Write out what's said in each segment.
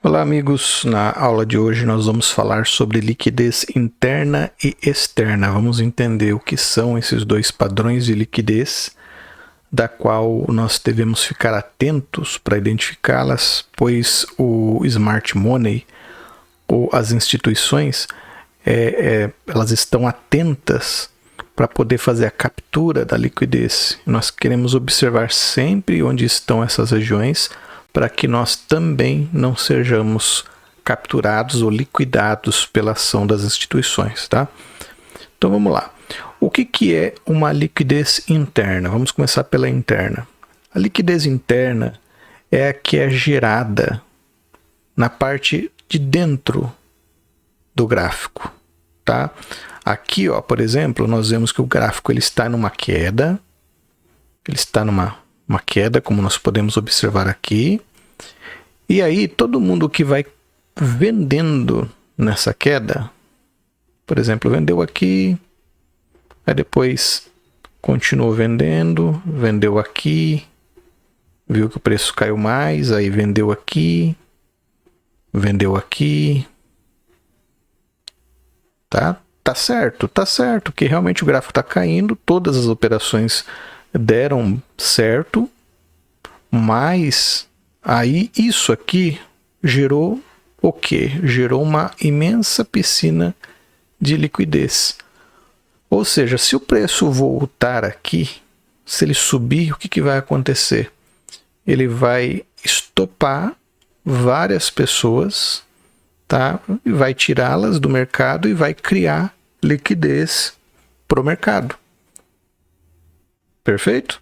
Olá amigos, na aula de hoje nós vamos falar sobre liquidez interna e externa. Vamos entender o que são esses dois padrões de liquidez, da qual nós devemos ficar atentos para identificá-las, pois o Smart Money ou as instituições elas estão atentas para poder fazer a captura da liquidez. Nós queremos observar sempre onde estão essas regiões, para que nós também não sejamos capturados ou liquidados pela ação das instituições, tá? Então vamos lá. O que é uma liquidez interna? Vamos começar pela interna. A liquidez interna é a que é gerada na parte de dentro do gráfico, tá? Aqui, ó, por exemplo, nós vemos que o gráfico ele está numa queda, uma queda, como nós podemos observar aqui. E aí, todo mundo que vai vendendo nessa queda, por exemplo, vendeu aqui, aí depois continuou vendendo, vendeu aqui, viu que o preço caiu mais, aí vendeu aqui, tá certo, que realmente o gráfico está caindo, todas as operações deram certo, mas aí isso aqui gerou o quê? Gerou uma imensa piscina de liquidez. Ou seja, se o preço voltar aqui, se ele subir, o que vai acontecer? Ele vai estopar várias pessoas, tá? E vai tirá-las do mercado e vai criar liquidez para o mercado. Perfeito?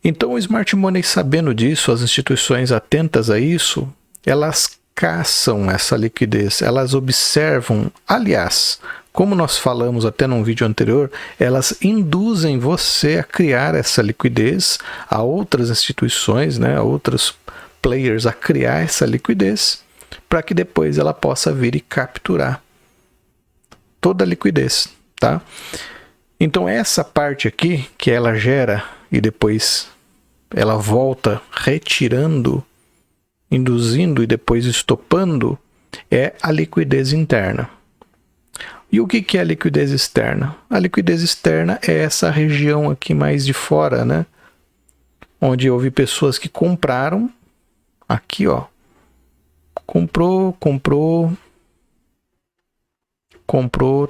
Então, o Smart Money, sabendo disso, as instituições atentas a isso, elas caçam essa liquidez, elas observam, aliás, como nós falamos até num vídeo anterior, elas induzem você a criar essa liquidez, a outras instituições, né, a outros players a criar essa liquidez, para que depois ela possa vir e capturar toda a liquidez, tá? Então essa parte aqui, que ela gera e depois ela volta retirando, induzindo e depois estopando, é a liquidez interna. E o que é a liquidez externa? A liquidez externa é essa região aqui mais de fora, né? Onde houve pessoas que compraram, aqui ó, comprou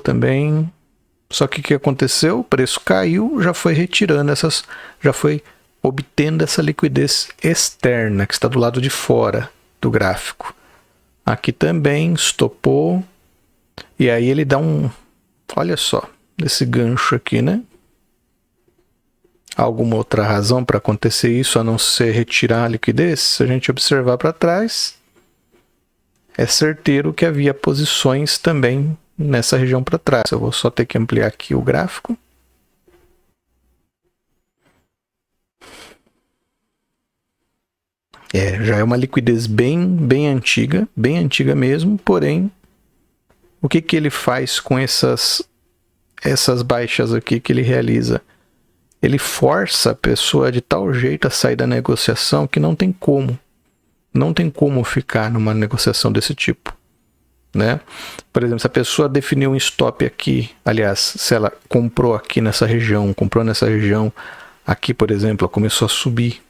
também. Só que o que aconteceu? O preço caiu, já foi retirando já foi obtendo essa liquidez externa, que está do lado de fora do gráfico. Aqui também estopou, e aí ele dá olha só, esse gancho aqui, né? Alguma outra razão para acontecer isso, a não ser retirar a liquidez? Se a gente observar para trás, é certeiro que havia posições também nessa região para trás. Eu vou só ter que ampliar aqui o gráfico. Já é uma liquidez bem antiga mesmo, porém, o que ele faz com essas baixas aqui que ele realiza? Ele força a pessoa de tal jeito a sair da negociação que não tem como ficar numa negociação desse tipo, né? Por exemplo, se a pessoa definiu um stop aqui, aliás, se ela comprou aqui nessa região, aqui, por exemplo, ela começou a subir.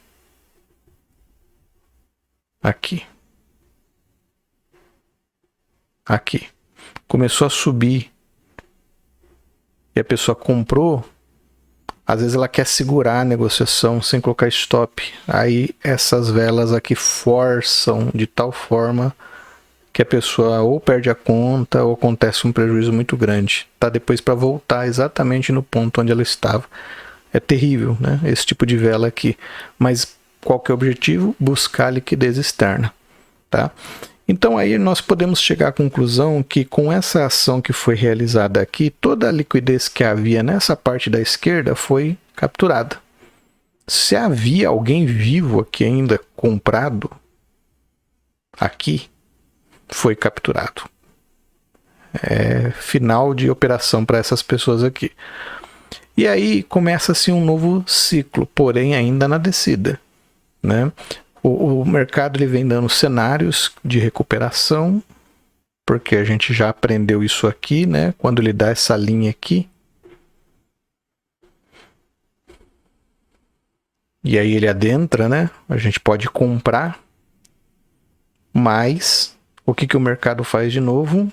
Aqui. Começou a subir. E a pessoa comprou, às vezes ela quer segurar a negociação sem colocar stop. Aí essas velas aqui forçam de tal forma que a pessoa ou perde a conta ou acontece um prejuízo muito grande, tá? Depois para voltar exatamente no ponto onde ela estava. É terrível, né? Esse tipo de vela aqui. Mas qual que é o objetivo? Buscar liquidez externa, tá? Então aí nós podemos chegar à conclusão que com essa ação que foi realizada aqui, toda a liquidez que havia nessa parte da esquerda foi capturada. Se havia alguém vivo aqui ainda comprado, aqui foi capturado. É final de operação para essas pessoas aqui. E aí começa-se um novo ciclo, porém ainda na descida, né? O mercado ele vem dando cenários de recuperação, porque a gente já aprendeu isso aqui, né? Quando ele dá essa linha aqui, e aí ele adentra, né? A gente pode comprar, mas o que o mercado faz de novo?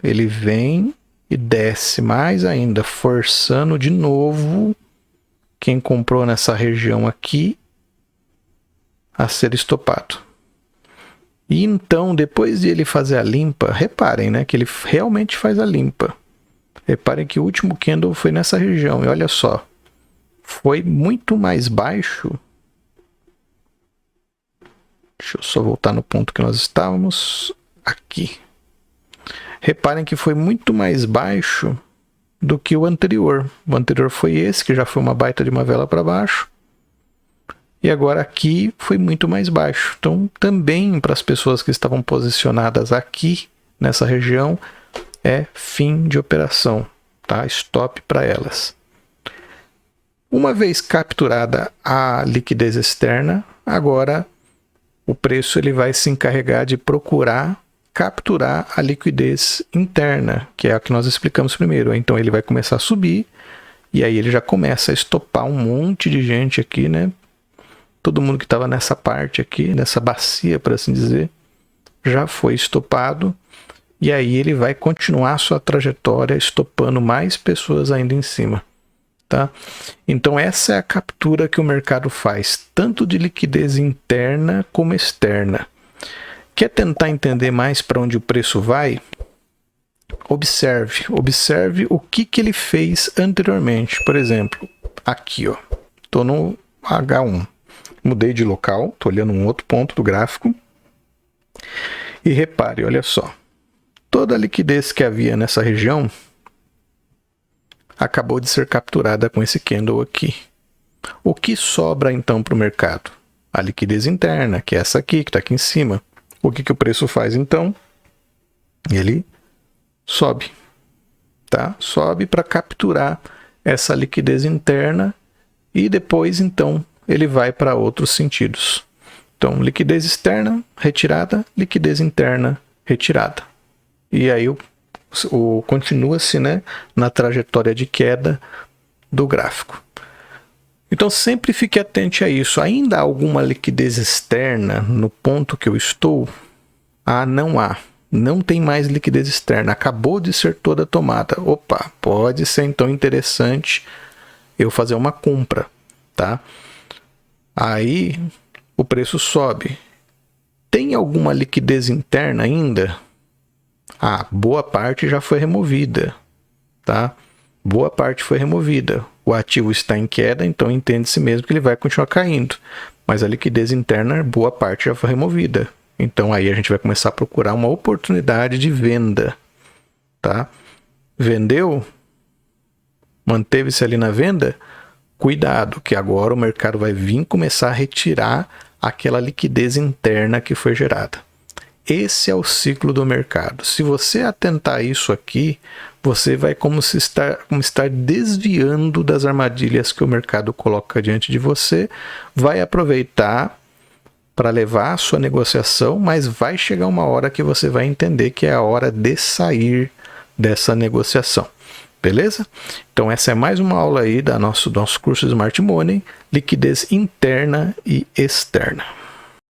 Ele vem e desce mais ainda, forçando de novo quem comprou nessa região aqui a ser estopado. E então, depois de ele fazer a limpa, reparem, né, que ele realmente faz a limpa. Reparem que o último candle foi nessa região, e olha só, foi muito mais baixo. Deixa eu só voltar no ponto que nós estávamos, aqui. Reparem que foi muito mais baixo do que o anterior. O anterior foi esse, que já foi uma baita de uma vela para baixo. E agora aqui foi muito mais baixo. Então, também para as pessoas que estavam posicionadas aqui, nessa região, é fim de operação, tá? Stop para elas. Uma vez capturada a liquidez externa, agora o preço ele vai se encarregar de procurar capturar a liquidez interna, que é a que nós explicamos primeiro. Então ele vai começar a subir, e aí ele já começa a estopar um monte de gente aqui, né? Todo mundo que estava nessa parte aqui, nessa bacia, por assim dizer, já foi estopado. E aí ele vai continuar sua trajetória, estopando mais pessoas ainda em cima. Tá? Então essa é a captura que o mercado faz, tanto de liquidez interna como externa. Quer tentar entender mais para onde o preço vai? Observe o que ele fez anteriormente. Por exemplo, aqui, ó, estou no H1. Mudei de local, estou olhando um outro ponto do gráfico. E repare, olha só. Toda a liquidez que havia nessa região acabou de ser capturada com esse candle aqui. O que sobra então para o mercado? A liquidez interna, que é essa aqui, que está aqui em cima. O que o preço faz então? Ele sobe. Tá? Sobe para capturar essa liquidez interna e depois então ele vai para outros sentidos. Então, liquidez externa, retirada, liquidez interna, retirada. E aí continua-se, né, na trajetória de queda do gráfico. Então, sempre fique atento a isso. Ainda há alguma liquidez externa no ponto que eu estou? Ah, não há. Não tem mais liquidez externa. Acabou de ser toda tomada. Opa, pode ser então interessante eu fazer uma compra, tá? Aí o preço sobe. Tem alguma liquidez interna ainda? Ah, boa parte já foi removida, tá? Boa parte foi removida. O ativo está em queda, então entende-se mesmo que ele vai continuar caindo. Mas a liquidez interna, boa parte já foi removida. Então aí a gente vai começar a procurar uma oportunidade de venda, tá? Vendeu? Manteve-se ali na venda? Cuidado, que agora o mercado vai vir começar a retirar aquela liquidez interna que foi gerada. Esse é o ciclo do mercado. Se você atentar a isso aqui, você vai como estar desviando das armadilhas que o mercado coloca diante de você, vai aproveitar para levar a sua negociação, mas vai chegar uma hora que você vai entender que é a hora de sair dessa negociação. Beleza? Então essa é mais uma aula aí do nosso curso Smart Money, liquidez interna e externa.